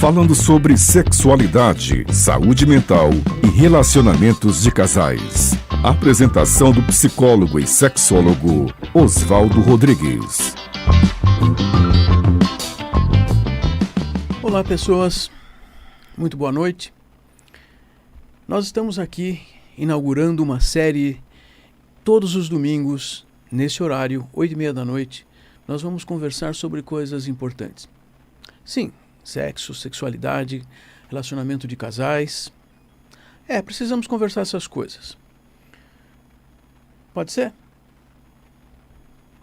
falando sobre sexualidade, saúde mental e relacionamentos de casais. Apresentação do psicólogo e sexólogo Oswaldo Rodrigues. Olá, pessoas. Muito boa noite. Nós estamos aqui inaugurando uma série todos os domingos, nesse horário, 8h30 da noite. Nós vamos conversar sobre coisas importantes. Sim, sexo, sexualidade, relacionamento de casais. Precisamos conversar essas coisas. Pode ser?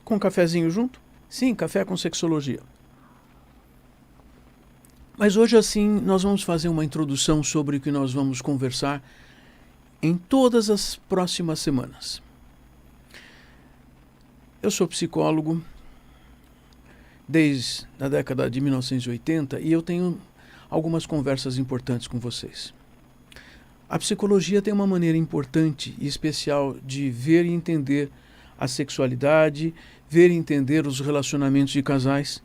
Com um cafezinho junto? Sim, café com sexologia. Mas hoje, assim, nós vamos fazer uma introdução sobre o que nós vamos conversar em todas as próximas semanas. Eu sou psicólogo desde a década de 1980 e eu tenho algumas conversas importantes com vocês. A psicologia tem uma maneira importante e especial de ver e entender a sexualidade, ver e entender os relacionamentos de casais.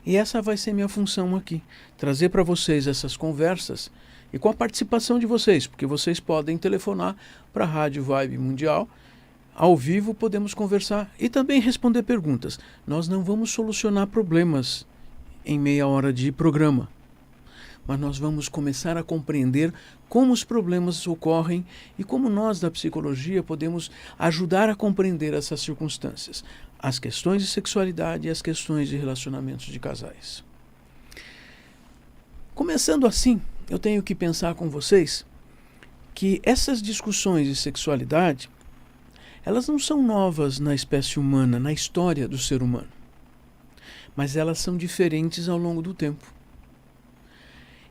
E essa vai ser minha função aqui, trazer para vocês essas conversas e com a participação de vocês, porque vocês podem telefonar para a Rádio Vibe Mundial, ao vivo podemos conversar e também responder perguntas. Nós não vamos solucionar problemas em meia hora de programa, mas nós vamos começar a compreender como os problemas ocorrem e como nós da psicologia podemos ajudar a compreender essas circunstâncias. As questões de sexualidade e as questões de relacionamentos de casais. Começando assim, eu tenho que pensar com vocês que essas discussões de sexualidade, elas não são novas na espécie humana, na história do ser humano, mas elas são diferentes ao longo do tempo.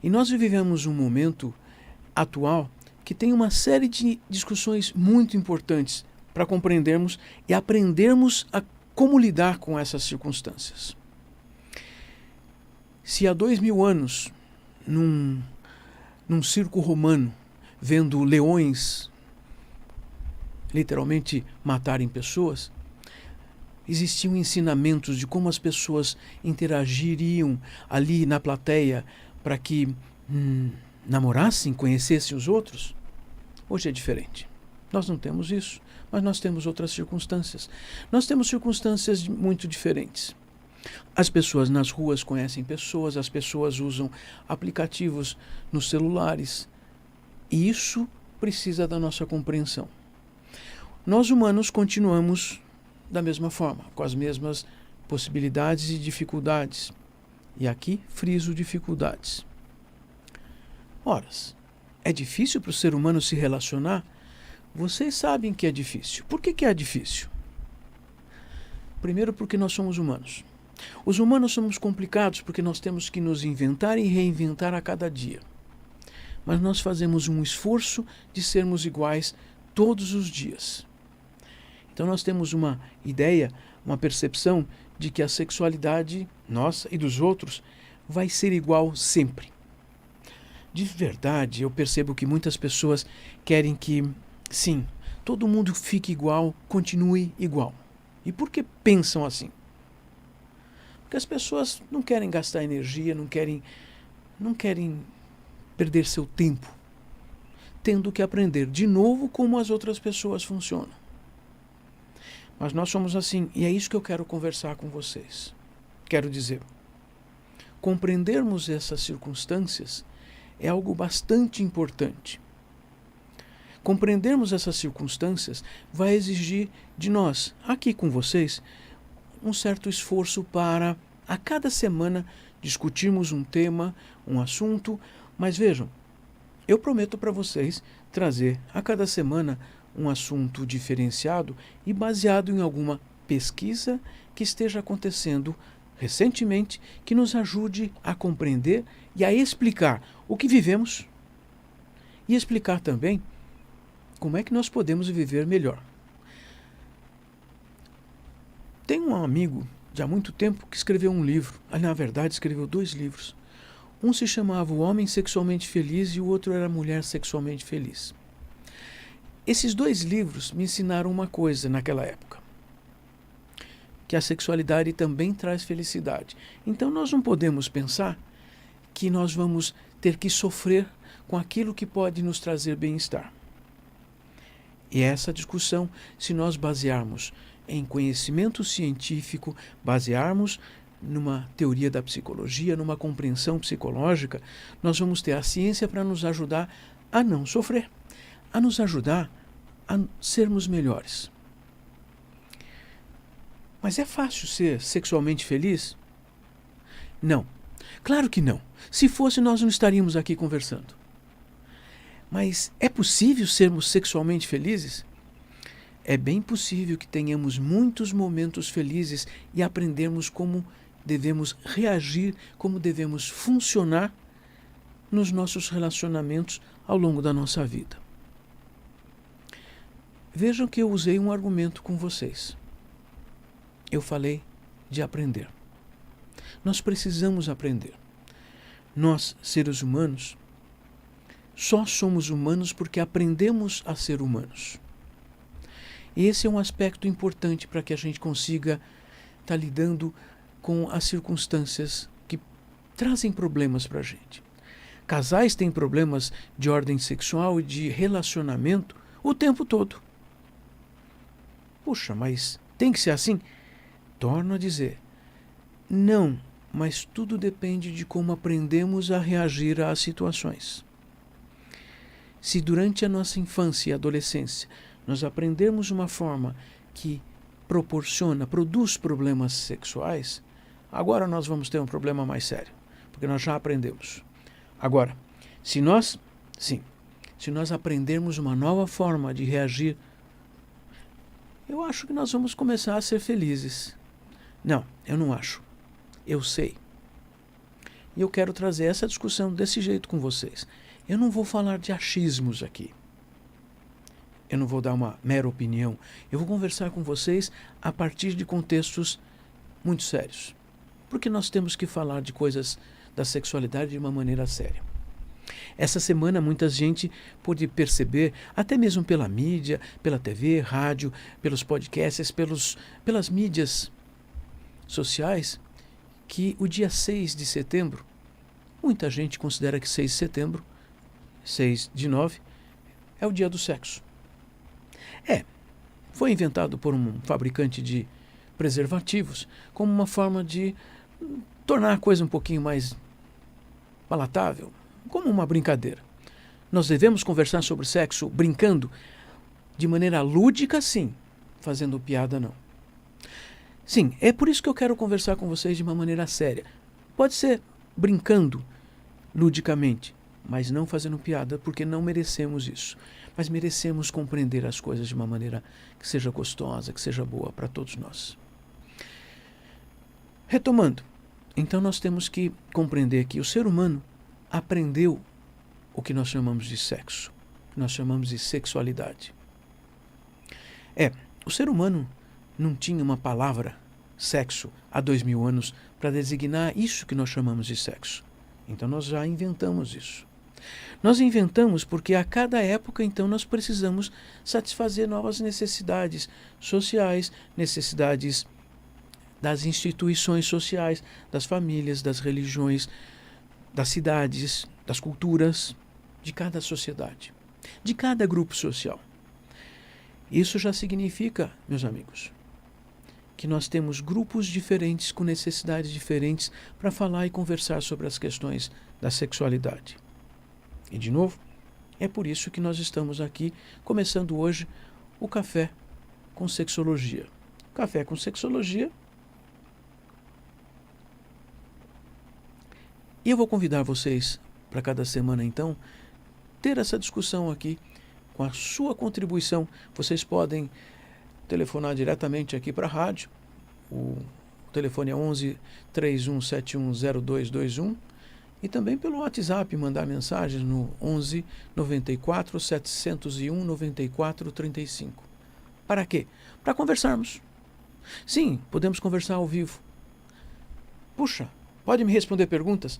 E nós vivemos um momento atual que tem uma série de discussões muito importantes para compreendermos e aprendermos a como lidar com essas circunstâncias. Se há 2000 anos, num circo romano, vendo leões literalmente matarem pessoas, existiam ensinamentos de como as pessoas interagiriam ali na plateia para que namorassem, conhecessem os outros. Hoje é diferente. Nós não temos isso, mas nós temos outras circunstâncias. Nós temos circunstâncias muito diferentes. As pessoas nas ruas conhecem pessoas, as pessoas usam aplicativos nos celulares. E isso precisa da nossa compreensão. Nós humanos continuamos da mesma forma, com as mesmas possibilidades e dificuldades. E aqui friso dificuldades. Ora, é difícil para o ser humano se relacionar? Vocês sabem que é difícil. Por que é difícil? Primeiro, porque nós somos humanos. Os humanos somos complicados porque nós temos que nos inventar e reinventar a cada dia. Mas nós fazemos um esforço de sermos iguais todos os dias. Então nós temos uma ideia, uma percepção de que a sexualidade nossa e dos outros vai ser igual sempre. De verdade, eu percebo que muitas pessoas querem que sim, todo mundo fique igual, continue igual. E por que pensam assim? Porque as pessoas não querem gastar energia, não querem perder seu tempo, tendo que aprender de novo como as outras pessoas funcionam. Mas nós somos assim, e é isso que eu quero conversar com vocês. Quero dizer, compreendermos essas circunstâncias é algo bastante importante. Compreendermos essas circunstâncias vai exigir de nós, aqui com vocês, um certo esforço para, a cada semana, discutirmos um tema, um assunto. Mas vejam, eu prometo para vocês trazer a cada semana um assunto diferenciado e baseado em alguma pesquisa que esteja acontecendo recentemente, que nos ajude a compreender e a explicar o que vivemos e explicar também como é que nós podemos viver melhor. Tem um amigo de há muito tempo que escreveu um livro, na verdade escreveu 2 livros. Um se chamava O Homem Sexualmente Feliz e o outro era Mulher Sexualmente Feliz. Esses 2 livros me ensinaram uma coisa naquela época, que a sexualidade também traz felicidade. Então nós não podemos pensar que nós vamos ter que sofrer com aquilo que pode nos trazer bem-estar. E essa discussão, se nós basearmos em conhecimento científico, basearmos numa teoria da psicologia, numa compreensão psicológica, nós vamos ter a ciência para nos ajudar a não sofrer, a nos ajudar a sermos melhores. Mas é fácil ser sexualmente feliz? Não. Claro que não. Se fosse, nós não estaríamos aqui conversando. Mas é possível sermos sexualmente felizes? É bem possível que tenhamos muitos momentos felizes e aprendermos como devemos reagir, como devemos funcionar nos nossos relacionamentos ao longo da nossa vida. Vejam que eu usei um argumento com vocês. Eu falei de aprender. Nós precisamos aprender. Nós, seres humanos, só somos humanos porque aprendemos a ser humanos. E esse é um aspecto importante para que a gente consiga estar lidando com as circunstâncias que trazem problemas para a gente. Casais têm problemas de ordem sexual e de relacionamento o tempo todo. Puxa, mas tem que ser assim? Torno a dizer, não, mas tudo depende de como aprendemos a reagir às situações. Se durante a nossa infância e adolescência nós aprendermos uma forma que produz problemas sexuais, agora nós vamos ter um problema mais sério, porque nós já aprendemos. Agora, se nós aprendermos uma nova forma de reagir, eu acho que nós vamos começar a ser felizes. Não, eu não acho. Eu sei. E eu quero trazer essa discussão desse jeito com vocês. Eu não vou falar de achismos aqui. Eu não vou dar uma mera opinião. Eu vou conversar com vocês a partir de contextos muito sérios. Porque nós temos que falar de coisas da sexualidade de uma maneira séria. Essa semana muita gente pôde perceber, até mesmo pela mídia, pela TV, rádio, pelos podcasts, pelas mídias sociais, que o dia 6 de setembro, muita gente considera que 6 de setembro, 6/9, é o dia do sexo. Foi inventado por um fabricante de preservativos como uma forma de tornar a coisa um pouquinho mais palatável, como uma brincadeira. Nós devemos conversar sobre sexo brincando de maneira lúdica, sim, fazendo piada, não. Sim, é por isso que eu quero conversar com vocês de uma maneira séria. Pode ser brincando ludicamente, mas não fazendo piada, porque não merecemos isso. Mas merecemos compreender as coisas de uma maneira que seja gostosa, que seja boa para todos nós. Retomando, então nós temos que compreender que o ser humano aprendeu o que nós chamamos de sexo, que nós chamamos de sexualidade. O ser humano não tinha uma palavra, sexo, há 2000 anos, para designar isso que nós chamamos de sexo. Então nós já inventamos isso. Nós inventamos porque a cada época, então, nós precisamos satisfazer novas necessidades sociais, necessidades das instituições sociais, das famílias, das religiões, das cidades, das culturas, de cada sociedade, de cada grupo social. Isso já significa, meus amigos, que nós temos grupos diferentes com necessidades diferentes para falar e conversar sobre as questões da sexualidade. E, de novo, é por isso que nós estamos aqui, começando hoje o Café com Sexologia. Café com Sexologia. E eu vou convidar vocês para cada semana, então, ter essa discussão aqui com a sua contribuição. Vocês podem telefonar diretamente aqui para a rádio. O telefone é 11 3171 0221. E também pelo WhatsApp, mandar mensagens no 11 94 701 94 35. Para quê? Para conversarmos. Sim, podemos conversar ao vivo. Puxa, pode me responder perguntas?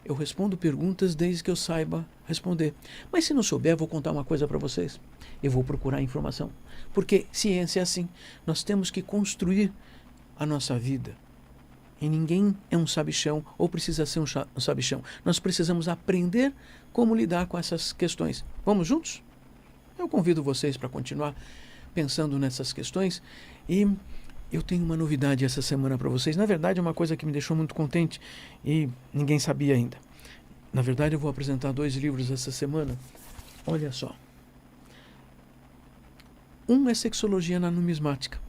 Eu respondo perguntas desde que eu saiba responder. Mas se não souber, vou contar uma coisa para vocês. Eu vou procurar informação. Porque ciência é assim. Nós temos que construir a nossa vida E ninguém é um sabichão ou precisa ser um sabichão. Nós precisamos aprender como lidar com essas questões. Vamos juntos? Eu convido vocês para continuar pensando nessas questões e eu tenho uma novidade essa semana para vocês. Na verdade, é uma coisa que me deixou muito contente e ninguém sabia ainda. Na verdade, eu vou apresentar 2 livros essa semana. Olha só. Um é Sexologia na Numismática.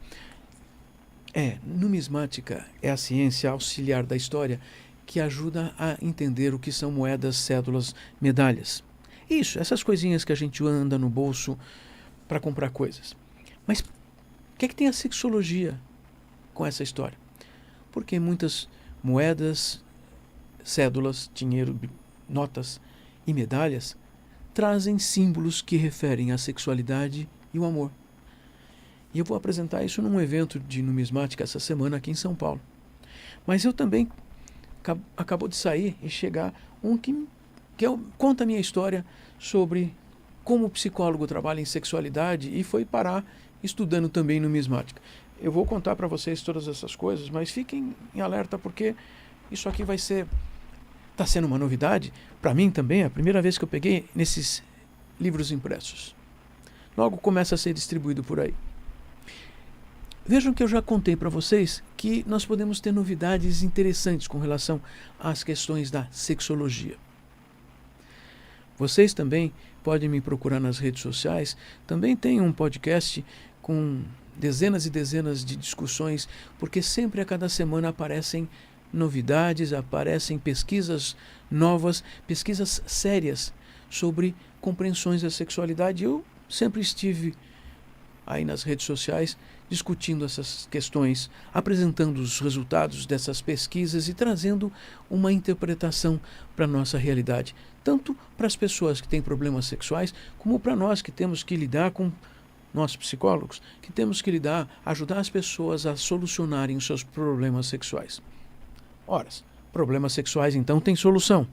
Numismática é a ciência auxiliar da história que ajuda a entender o que são moedas, cédulas, medalhas. Isso, essas coisinhas que a gente anda no bolso para comprar coisas. Mas o que é que tem a sexologia com essa história? Porque muitas moedas, cédulas, dinheiro, notas e medalhas trazem símbolos que referem à sexualidade e o amor. E eu vou apresentar isso num evento de numismática essa semana aqui em São Paulo. Mas eu também acabou de sair e chegar um que conta a minha história sobre como o psicólogo trabalha em sexualidade e foi parar estudando também numismática. Eu vou contar para vocês todas essas coisas, mas fiquem em alerta porque isso aqui está sendo uma novidade para mim também, é a primeira vez que eu peguei nesses livros impressos. Logo começa a ser distribuído por aí. Vejam que eu já contei para vocês que nós podemos ter novidades interessantes com relação às questões da sexologia. Vocês também podem me procurar nas redes sociais. Também tem um podcast com dezenas e dezenas de discussões, porque sempre a cada semana aparecem novidades, aparecem pesquisas novas, pesquisas sérias sobre compreensões da sexualidade. Eu sempre estive aí nas redes sociais discutindo essas questões, apresentando os resultados dessas pesquisas e trazendo uma interpretação para a nossa realidade, tanto para as pessoas que têm problemas sexuais, como para nós que temos que lidar com nós psicólogos, que temos que ajudar as pessoas a solucionarem os seus problemas sexuais. Ora, problemas sexuais então têm solução.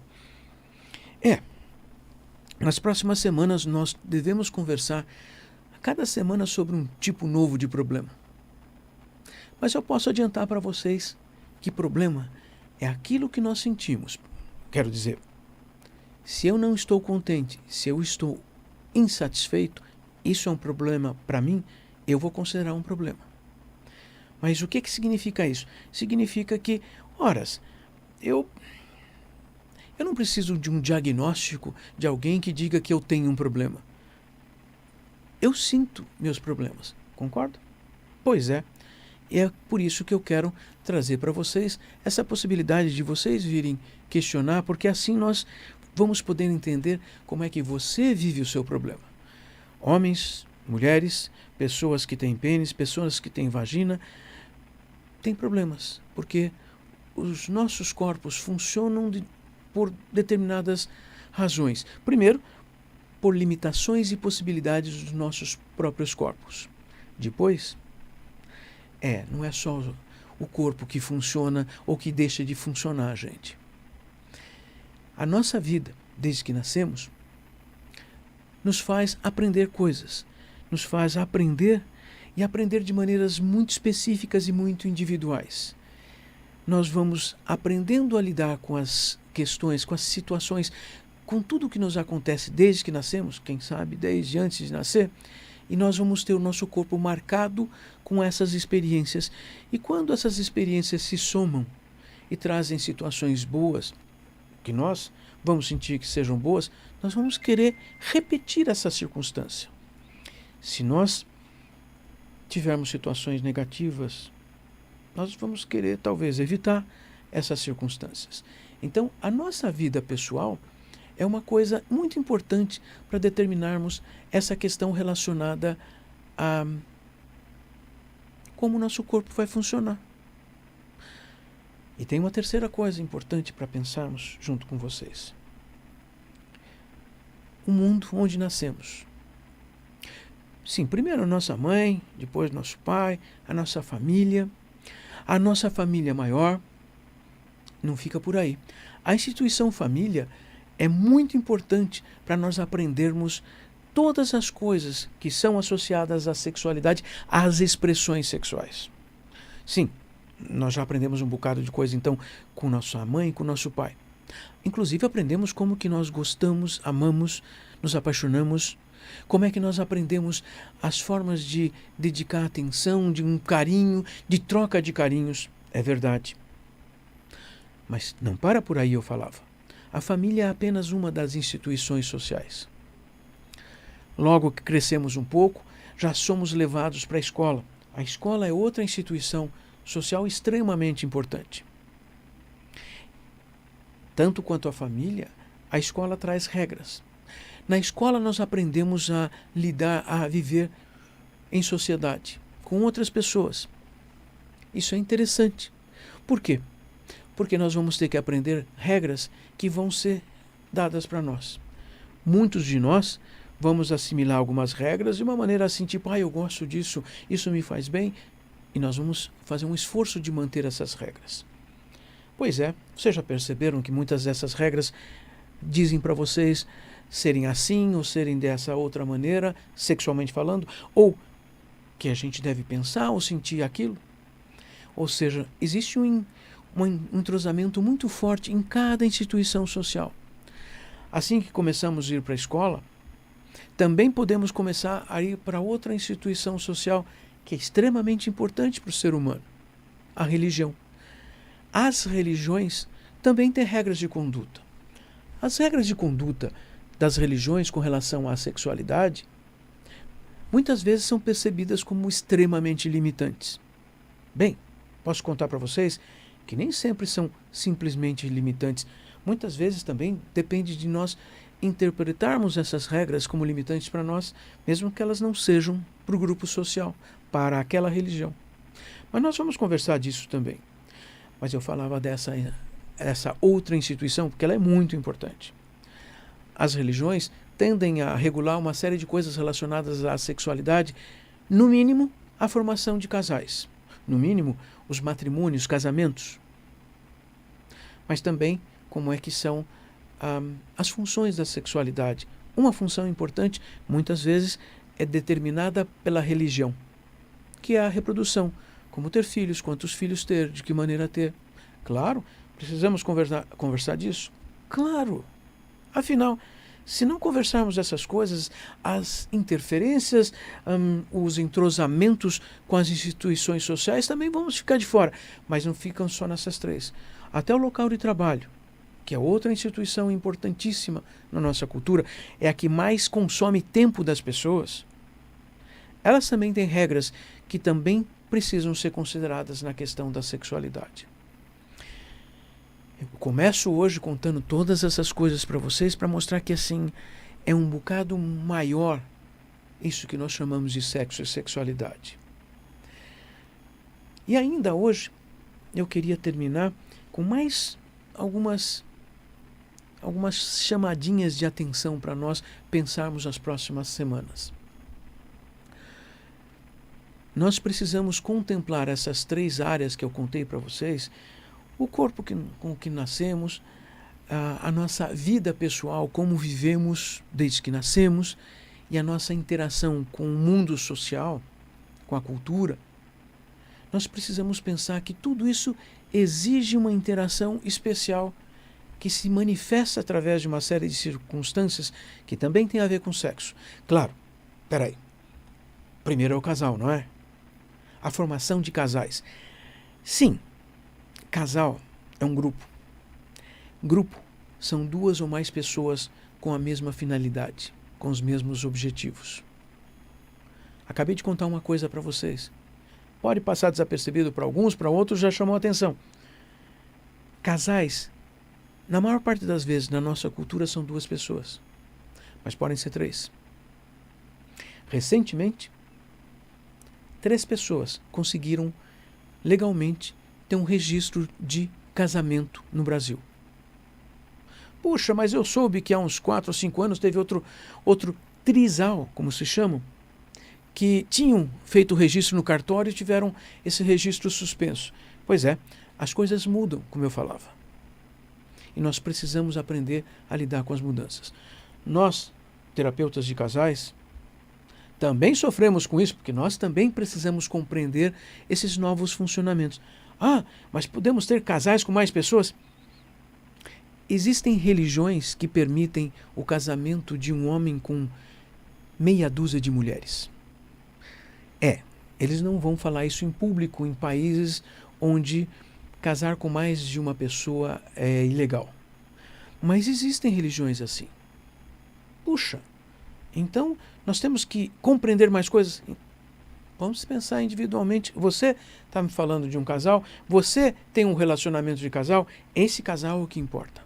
Nas próximas semanas nós devemos conversar cada semana sobre um tipo novo de problema. Mas eu posso adiantar para vocês que problema é aquilo que nós sentimos. Quero dizer, se eu não estou contente, se eu estou insatisfeito, isso é um problema para mim, eu vou considerar um problema. Mas o que significa isso? Significa que, eu não preciso de um diagnóstico de alguém que diga que eu tenho um problema. Eu sinto meus problemas, concorda? Pois é. E é por isso que eu quero trazer para vocês essa possibilidade de vocês virem questionar, porque assim nós vamos poder entender como é que você vive o seu problema. Homens, mulheres, pessoas que têm pênis, pessoas que têm vagina, têm problemas, porque os nossos corpos funcionam por determinadas razões. Primeiro, por limitações e possibilidades dos nossos próprios corpos. Depois, não é só o corpo que funciona ou que deixa de funcionar, gente. A nossa vida, desde que nascemos, nos faz aprender coisas, nos faz aprender e aprender de maneiras muito específicas e muito individuais. Nós vamos aprendendo a lidar com as questões, com as situações, com tudo o que nos acontece desde que nascemos, quem sabe desde antes de nascer, e nós vamos ter o nosso corpo marcado com essas experiências. E quando essas experiências se somam e trazem situações boas, que nós vamos sentir que sejam boas, nós vamos querer repetir essa circunstância. Se nós tivermos situações negativas, nós vamos querer talvez evitar essas circunstâncias. Então, a nossa vida pessoal é uma coisa muito importante para determinarmos essa questão relacionada a como o nosso corpo vai funcionar. E tem uma terceira coisa importante para pensarmos junto com vocês. O mundo onde nascemos. Sim, primeiro a nossa mãe, depois nosso pai, a nossa família maior. Não fica por aí. A instituição família é muito importante para nós aprendermos todas as coisas que são associadas à sexualidade, às expressões sexuais. Sim, nós já aprendemos um bocado de coisa, então, com nossa mãe e com nosso pai. Inclusive, aprendemos como que nós gostamos, amamos, nos apaixonamos, como é que nós aprendemos as formas de dedicar atenção, de um carinho, de troca de carinhos. É verdade. Mas não para por aí, eu falava. A família é apenas uma das instituições sociais. Logo que crescemos um pouco, já somos levados para a escola. A escola é outra instituição social extremamente importante. Tanto quanto a família, a escola traz regras. Na escola nós aprendemos a lidar, a viver em sociedade, com outras pessoas. Isso é interessante. Por quê? Porque nós vamos ter que aprender regras que vão ser dadas para nós. Muitos de nós vamos assimilar algumas regras de uma maneira assim, tipo, eu gosto disso, isso me faz bem, e nós vamos fazer um esforço de manter essas regras. Pois é, vocês já perceberam que muitas dessas regras dizem para vocês serem assim ou serem dessa outra maneira, sexualmente falando, ou que a gente deve pensar ou sentir aquilo? Ou seja, existe um entrosamento muito forte em cada instituição social. Assim que começamos a ir para a escola, também podemos começar a ir para outra instituição social que é extremamente importante para o ser humano, a religião. As religiões também têm regras de conduta. As regras de conduta das religiões com relação à sexualidade muitas vezes são percebidas como extremamente limitantes. Bem, posso contar para vocês que nem sempre são simplesmente limitantes. Muitas vezes também depende de nós interpretarmos essas regras como limitantes para nós, mesmo que elas não sejam para o grupo social, para aquela religião. Mas nós vamos conversar disso também. Mas eu falava essa outra instituição porque ela é muito importante. As religiões tendem a regular uma série de coisas relacionadas à sexualidade, no mínimo, a formação de casais, no mínimo, os matrimônios, casamentos. Mas também como é que são as funções da sexualidade. Uma função importante, muitas vezes, é determinada pela religião, que é a reprodução. Como ter filhos, quantos filhos ter, de que maneira ter. Claro, precisamos conversar disso. Claro. Afinal, se não conversarmos essas coisas, as interferências, os entrosamentos com as instituições sociais também vamos ficar de fora. Mas não ficam só nessas três. Até o local de trabalho, que é outra instituição importantíssima na nossa cultura, é a que mais consome tempo das pessoas. Elas também têm regras que também precisam ser consideradas na questão da sexualidade. Eu começo hoje contando todas essas coisas para vocês para mostrar que assim é um bocado maior isso que nós chamamos de sexo e sexualidade. E ainda hoje eu queria terminar com mais algumas chamadinhas de atenção para nós pensarmos nas próximas semanas. Nós precisamos contemplar essas três áreas que eu contei para vocês: o corpo com o que nascemos, a nossa vida pessoal, como vivemos desde que nascemos, e a nossa interação com o mundo social, com a cultura. Nós precisamos pensar que tudo isso exige uma interação especial que se manifesta através de uma série de circunstâncias que também tem a ver com sexo. Claro, peraí. Primeiro é o casal, não é? A formação de casais. Sim, casal é um grupo. Grupo são duas ou mais pessoas com a mesma finalidade, com os mesmos objetivos. Acabei de contar uma coisa para vocês. Pode passar desapercebido para alguns, para outros já chamou a atenção. Casais, na maior parte das vezes, na nossa cultura, são duas pessoas. Mas podem ser três. Recentemente, 3 pessoas conseguiram legalmente ter um registro de casamento no Brasil. Puxa, mas eu soube que há uns 4 ou 5 anos teve outro trisal, como se chamam, que tinham feito o registro no cartório e tiveram esse registro suspenso. Pois é, as coisas mudam, como eu falava. E nós precisamos aprender a lidar com as mudanças. Nós, terapeutas de casais, também sofremos com isso, porque nós também precisamos compreender esses novos funcionamentos. Ah, mas podemos ter casais com mais pessoas? Existem religiões que permitem o casamento de um homem com meia dúzia de mulheres. Eles não vão falar isso em público em países onde casar com mais de uma pessoa é ilegal. Mas existem religiões assim. Puxa, então nós temos que compreender mais coisas. Vamos pensar individualmente. Você está me falando de um casal, você tem um relacionamento de casal, esse casal é o que importa.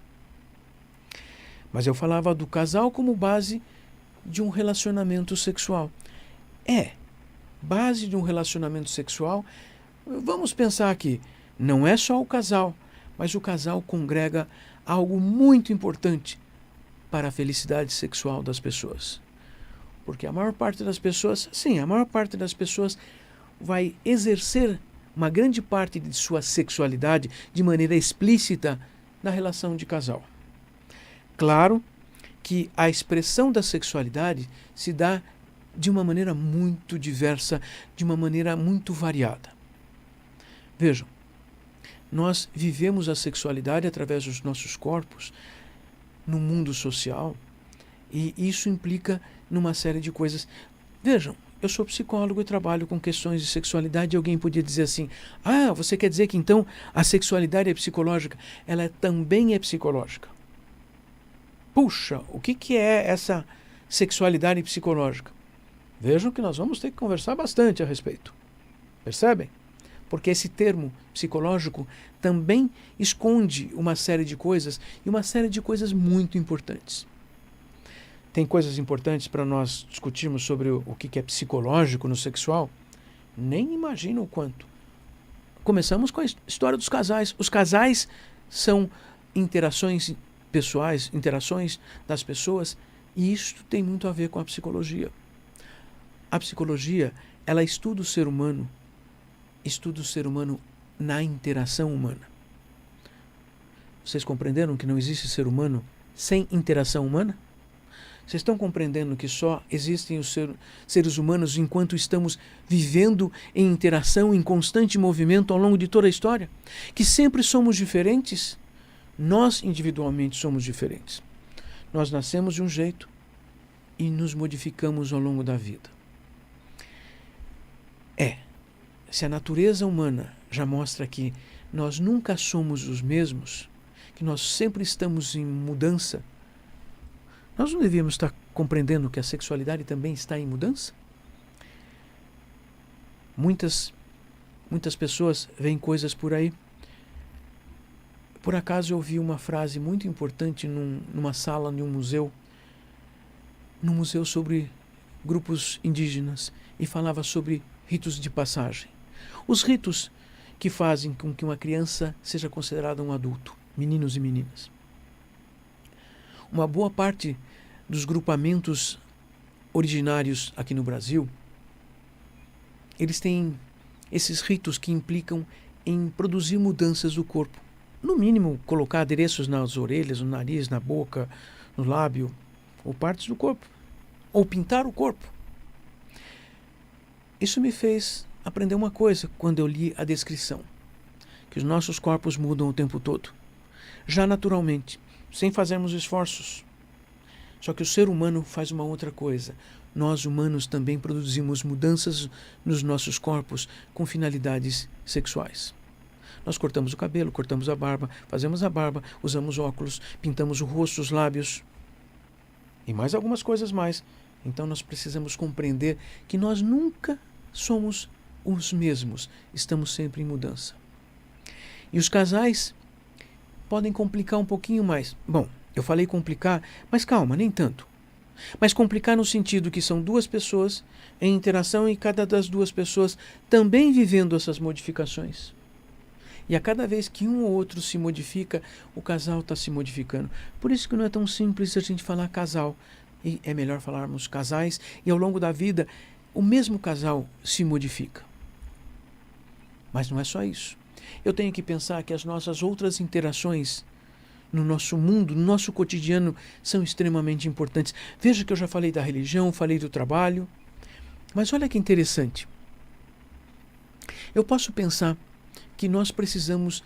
Mas eu falava do casal como base de um relacionamento sexual. Base de um relacionamento sexual. Vamos pensar aqui, não é só o casal, mas o casal congrega algo muito importante para a felicidade sexual das pessoas. Porque a maior parte das pessoas, vai exercer uma grande parte de sua sexualidade de maneira explícita na relação de casal. Claro que a expressão da sexualidade se dá de uma maneira muito diversa, de uma maneira muito variada. Vejam, nós vivemos a sexualidade através dos nossos corpos no mundo social e isso implica numa série de coisas. Vejam, eu sou psicólogo e trabalho com questões de sexualidade e alguém podia dizer assim, você quer dizer que então a sexualidade é psicológica? Ela também é psicológica. Puxa, o que é essa sexualidade psicológica? Vejam que nós vamos ter que conversar bastante a respeito. Percebem? Porque esse termo psicológico também esconde uma série de coisas e uma série de coisas muito importantes. Tem coisas importantes para nós discutirmos sobre o que é psicológico no sexual? Nem imagino o quanto. Começamos com a história dos casais. Os casais são interações pessoais, interações das pessoas, e isso tem muito a ver com a psicologia. A psicologia, ela estuda o ser humano na interação humana. Vocês compreenderam que não existe ser humano sem interação humana? Vocês estão compreendendo que só existem os seres humanos enquanto estamos vivendo em interação, em constante movimento ao longo de toda a história? Que sempre somos diferentes? Nós individualmente somos diferentes. Nós nascemos de um jeito e nos modificamos ao longo da vida. Se a natureza humana já mostra que nós nunca somos os mesmos, que nós sempre estamos em mudança, nós não devíamos estar compreendendo que a sexualidade também está em mudança? Muitas pessoas veem coisas por aí. Por acaso eu ouvi uma frase muito importante numa sala de um museu, num museu sobre grupos indígenas, e falava sobre ritos de passagem. Os ritos que fazem com que uma criança seja considerada um adulto, meninos e meninas. Uma boa parte dos grupamentos originários aqui no Brasil, eles têm esses ritos que implicam em produzir mudanças do corpo. No mínimo, colocar adereços nas orelhas, no nariz, na boca, no lábio, ou partes do corpo. Ou pintar o corpo. Isso me fez aprender uma coisa quando eu li a descrição. Que os nossos corpos mudam o tempo todo. Já naturalmente, sem fazermos esforços. Só que o ser humano faz uma outra coisa. Nós, humanos, também produzimos mudanças nos nossos corpos com finalidades sexuais. Nós cortamos o cabelo, cortamos a barba, fazemos a barba, usamos óculos, pintamos o rosto, os lábios e mais algumas coisas mais. Então nós precisamos compreender que nós nunca somos os mesmos, estamos sempre em mudança. E os casais podem complicar um pouquinho mais. Bom, eu falei complicar, mas calma, nem tanto. Mas complicar no sentido que são duas pessoas em interação e cada das duas pessoas também vivendo essas modificações. E a cada vez que um ou outro se modifica, o casal está se modificando. Por isso que não é tão simples a gente falar casal. E é melhor falarmos casais. E ao longo da vida, o mesmo casal se modifica. Mas não é só isso. Eu tenho que pensar que as nossas outras interações no nosso mundo, no nosso cotidiano, são extremamente importantes. Veja que eu já falei da religião, falei do trabalho. Mas olha que interessante. Eu posso pensar que nós precisamos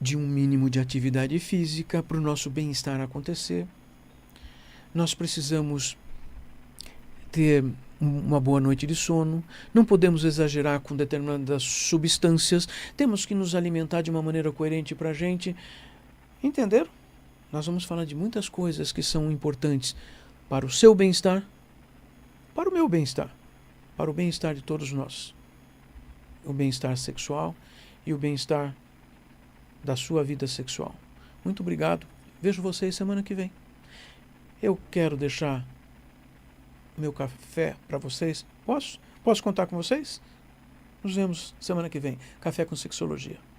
de um mínimo de atividade física para o nosso bem-estar acontecer. Nós precisamos ter uma boa noite de sono, não podemos exagerar com determinadas substâncias, temos que nos alimentar de uma maneira coerente para a gente. Entenderam? Nós vamos falar de muitas coisas que são importantes para o seu bem-estar, para o meu bem-estar, para o bem-estar de todos nós. O bem-estar sexual e o bem-estar da sua vida sexual. Muito obrigado. Vejo vocês semana que vem. Eu quero deixar meu café para vocês. Posso? Posso contar com vocês? Nos vemos semana que vem. Café com Sexologia.